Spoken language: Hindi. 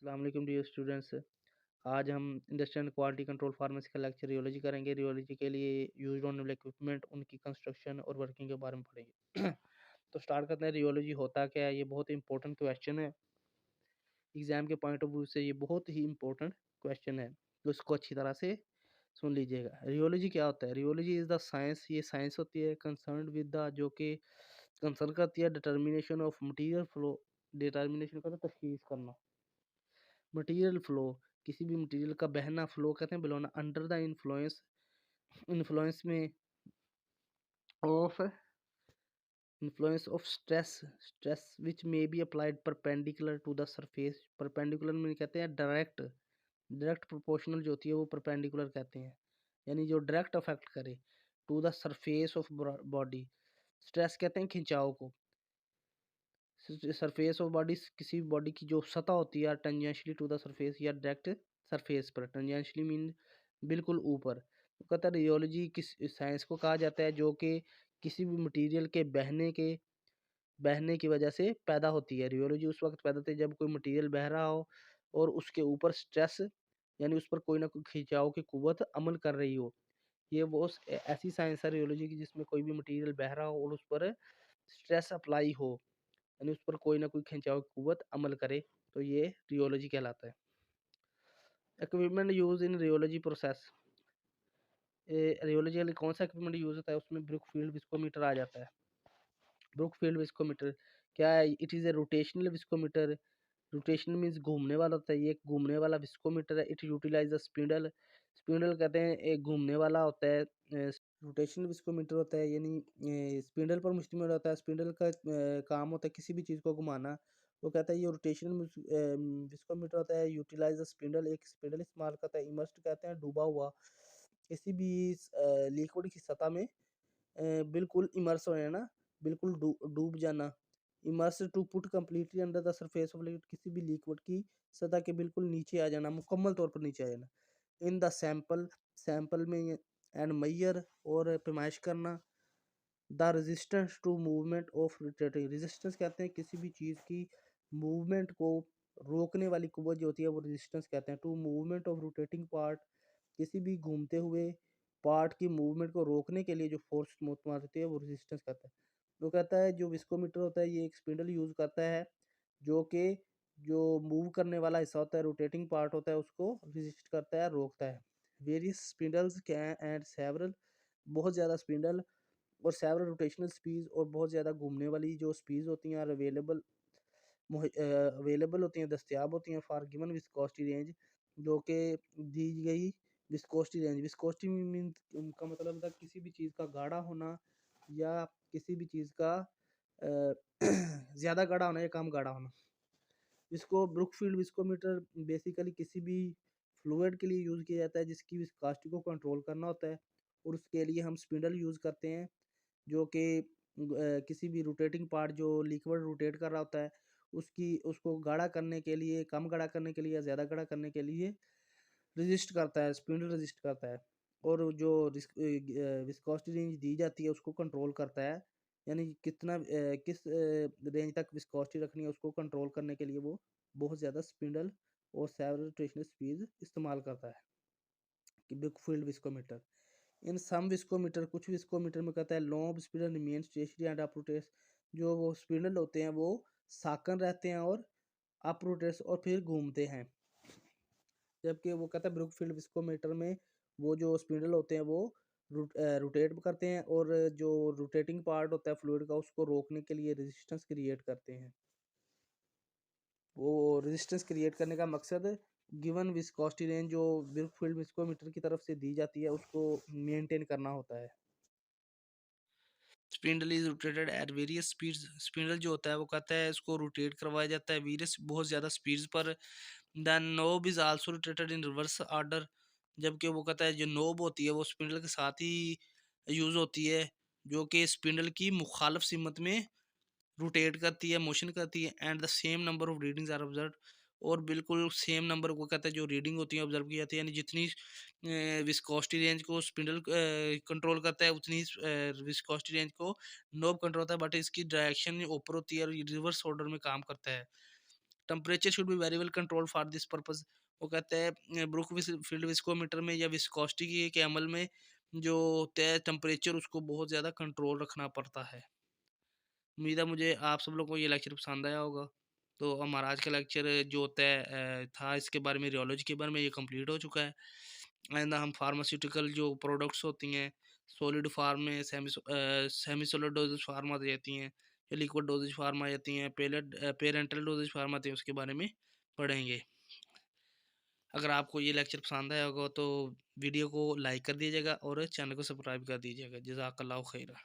अस्सलाम वालेकुम डियर स्टूडेंट्स। आज हम इंडस्ट्रियल क्वालिटी कंट्रोल फार्मेसी का लेक्चर रियोलॉजी करेंगे। रियोलॉजी के लिए यूज्ड ऑन इक्विपमेंट, उनकी कंस्ट्रक्शन और वर्किंग के बारे में पढ़ेंगे। तो स्टार्ट करते हैं, रियोलॉजी होता क्या है। ये बहुत इंपॉर्टेंट क्वेश्चन है, एग्जाम के पॉइंट ऑफ व्यू से ये बहुत ही इंपॉर्टेंट क्वेश्चन है, तो इसको अच्छी तरह से सुन लीजिएगा। रियोलॉजी क्या होता है? रियोलॉजी इज द साइंस, ये साइंस होती है कंसर्न विद द, जो कि कंसर्न करती है determination of material flow. Determination का तशखीस करना, मटेरियल फ्लो, किसी भी मटेरियल का बहना, फ्लो कहते हैं बिलोना, अंडर द इन्फ्लुएंस, इन्फ्लुएंस में of, influence of stress, stress which may be applied perpendicular to the surface. Perpendicular में कहते हैं डायरेक्ट, डायरेक्ट प्रोपोर्शनल जो होती है वो परपेंडिकुलर कहते हैं, यानी जो डायरेक्ट अफेक्ट करे to the surface of body. Stress कहते हैं खिंचाव को। सरफेस ऑफ बॉडी, किसी भी बॉडी की जो सतह होती है, टेंजेंशियली टू द सरफेस या डायरेक्ट सरफेस पर। टेंजेंशियली मीन बिल्कुल ऊपर। तो कहता है रियोलॉजी किस साइंस को कहा जाता है जो कि किसी भी मटेरियल के बहने की वजह से पैदा होती है। रियोलॉजी उस वक्त पैदा होती है जब कोई मटेरियल बह रहा हो और उसके ऊपर स्ट्रेस, यानी उस पर कोई ना कोई खिंचाव की कुव्वत अमल कर रही हो। ये वो ऐसी साइंस है रियोलॉजी की जिसमें कोई भी मटेरियल बह रहा हो और उस पर स्ट्रेस अप्लाई हो, यानी उस पर कोई ना कोई खिंचाव की कुव्वत अमल करे, तो ये रियोलॉजी कहलाता है। Equipment use in rheology process. Rheology के लिए कौन सा इक्विपमेंट यूज होता है, उसमें ब्रुकफील्ड विस्कोमीटर आ जाता है। ब्रुकफील्ड विस्कोमीटर क्या है? It is a rotational viscometer. Rotation means घूमने वाला होता है, ये एक घूमने वाला विस्कोमीटर है। It utilize a spindle, spindle कहते हैं एक घूमने वाला होता है। रोटेशनल विस्कोमीटर होता है यानी स्पिंडल पर मुश्तमिल होता है। स्पिंडल का काम होता है किसी भी चीज़ को घुमाना। वो कहता है ये रोटेशनल विस्कोमीटर होता है। यूटिलाइज अ स्पिंडल, एक स्पिंडल इस्तेमाल करता है। इमर्स्ड कहते हैं डूबा हुआ, किसी भी लिक्विड की सतह में बिल्कुल इमर्स हो जाना, बिल्कुल डूब जाना। Immerse to put completely under the surface of liquid, किसी भी लिक्विड की सतह के बिल्कुल नीचे आ जाना, मुकम्मल तौर पर नीचे आ जाना। इन द सैंपल, सैंपल में एंड मैयर, और पैमाइश करना। The resistance to movement of rotating, resistance कहते हैं किसी भी चीज़ की मूवमेंट को रोकने वाली कुव्वत जो होती है वो रेजिस्टेंस कहते हैं। To movement of rotating part, किसी भी घूमते हुए पार्ट की मूवमेंट को रोकने के लिए जो फोर्स इस्तेमाल होती है वो रेजिस्टेंस कहता है। वो कहता है जो विस्कोमीटर होता है ये एक स्पिंडल यूज करता है जो कि जो मूव करने वाला हिस्सा होता है, रोटेटिंग पार्ट होता है, उसको रेजिस्ट करता है, रोकता है। Various spindles can and several, बहुत ज़्यादा स्पिंडल और सेवरल रोटेशनल स्पीड, और बहुत ज़्यादा घूमने वाली जो स्पीड होती हैं अवेलेबल होती हैं, दस्तियाब होती हैं फॉर गिवन विस्कोसिटी रेंज, जो कि दी गई विस्कोसिटी रेंज। विस्कोसिटी मीन का मतलब होता है किसी भी चीज़ का गाढ़ा होना या किसी भी चीज़ का ज़्यादा गाढ़ा होना या कम गाढ़ा होना। इसको ब्रुकफील्ड विस्कोमीटर बेसिकली किसी भी फ्लूइड के लिए यूज़ किया जाता है जिसकी विस्कोसिटी को कंट्रोल करना होता है, और उसके लिए हम स्पिंडल यूज़ करते हैं जो कि किसी भी रोटेटिंग पार्ट जो लिक्विड रोटेट कर रहा होता है उसकी उसको गाढ़ा करने के लिए, कम गाढ़ा करने के लिए या ज़्यादा गाढ़ा करने के लिए रेजिस्ट करता है, स्पिंडल रेजिस्ट करता है। और जो विस्कोसिटी रेंज दी जाती है उसको कंट्रोल करता है, यानी कितना किस रेंज तक विस्कोसिटी रखनी है उसको कंट्रोल करने के लिए वो बहुत ज़्यादा स्पिंडल और सेवरल रोटेशनल स्पीड इस्तेमाल करता है कि Brookfield viscometer. In some viscometer, कुछ विस्कोमीटर में कहता है long spindle remain stationary and upper rotates, जो वो स्पिंडल होते हैं वो साकन रहते हैं और अपरोटेट्स और फिर घूमते हैं। जबकि वो कहता है ब्रुकफील्ड विस्कोमीटर में वो जो स्पिंडल होते हैं वो रोटेट करते हैं, और जो रोटेटिंग पार्ट होता है फ्लूइड का उसको रोकने के लिए रेजिस्टेंस क्रिएट करते हैं। वो रेजिस्टेंस क्रिएट करने का मकसद गिवन विस्कोसिटी रेंज जो ब्रुकफील्ड विस्कोमीटर की तरफ से दी जाती है उसको मेंटेन करना होता है। Spindle is rotated at various speeds, spindle जो होता है वो कहता है इसको रोटेट करवाया जाता है वेरियस, बहुत ज़्यादा स्पीड्स पर। Then knob is also rotated in reverse order, जबकि वो कहता है जो नोब होती है वो स्पिंडल के साथ ही यूज़ होती है, जो कि स्पिंडल की मुखालफ सिमत में रोटेट करती है, मोशन करती है। And the same number of readings are observe, और बिल्कुल सेम नंबर को कहता है जो रीडिंग होती है ऑब्जर्व की जाती है, यानी जितनी विस्कोसिटी रेंज को स्पिंडल कंट्रोल करता है उतनी विस्कोसिटी रेंज को नोब कंट्रोल होता है, बट इसकी डायरेक्शन ऊपर होती है और रिवर्स ऑर्डर में काम करता है। Temperature should be very well control for this purpose. वो कहते हैं ब्रूक फील्ड विस्कोमीटर में या विस्कोसिटी के अमल में जो होता है टेम्परेचर, उसको बहुत ज़्यादा कंट्रोल रखना पड़ता है। उम्मीद है मुझे आप सब लोगों को ये लेक्चर पसंद आया होगा। तो हमारा आज का लेक्चर जो होता है था इसके बारे में, रियोलॉजी के बारे में, ये कंप्लीट हो चुका है। आइंदा हम फार्मास्यूटिकल जो प्रोडक्ट्स होती हैं सॉलिड फार्म में, सेमी सॉलिड डोजेज फार्म आ जाती हैं, या लिक्विड डोजेज फार्म आ जाती हैं, पेरेंटल डोजेज फार्म आती हैं, उसके बारे में पढ़ेंगे। अगर आपको ये लेक्चर पसंद आया होगा तो वीडियो को लाइक कर दीजिएगा और चैनल को सब्सक्राइब कर दीजिएगा। जज़ाकल्लाहु खैरा।